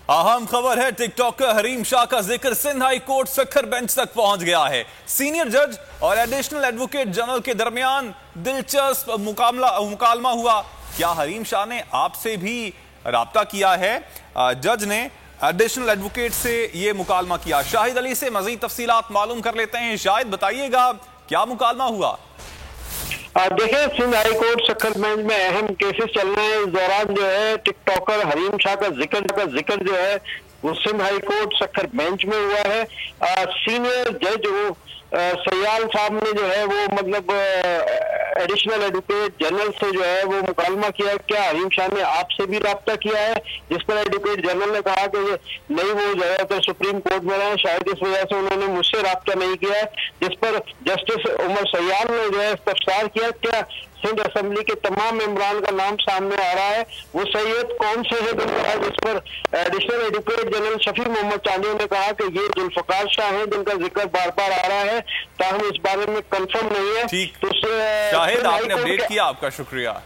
अहम खबर है, टिकटॉकर हरीम शाह का जिक्र Sindh high court Sukkur bench तक पहुंच गया है। सीनियर जज और एडिशनल एडवोकेट जनरल के दरमियान दिलचस्प मुकालमा हुआ। क्या हरीम शाह ने आपसे भी राब्ता किया है? जज ने एडिशनल एडवोकेट से यह मुकालमा किया। शाहिद अली से मजीद तफसीलात मालूम कर लेते हैं। शाहिद, बताइएगा क्या मुकालमा हुआ? देखिए, Sindh high court Sukkur bench में अहम केसेस चल रहे हैं। इस दौरान जो है टिकटॉकर हरीम शाह का जिक्र जो है वो Sindh high court Sukkur bench में हुआ है। सीनियर जज वो सयाल साहब ने जो है वो मतलब एडिशनल एडवोकेट जनरल से जो है वो मुकालमा किया। क्या हरीम शाह ने आपसे भी राब्ता किया है? जिस पर एडवोकेट जनरल ने कहा कि नहीं, वो ज्यादातर सुप्रीम कोर्ट में रहे, शायद इस वजह से उन्होंने मुझसे राब्ता नहीं किया है। जिस पर जस्टिस उमर सयाल ने जो है इस्तफसार किया, क्या सिंध असेंबली के तमाम मेंबरान का नाम सामने आ रहा है, वो सैयद कौन से है? जिस पर additional advocate general Shafi Mohammad Chandio ने कहा कि ये जुल्फकार शाह हैं जिनका जिक्र बार बार आ रहा है, ताहम इस बारे में कंफर्म नहीं है। ठीक, तो शाहिद, आपने अपडेट किया, आपका शुक्रिया।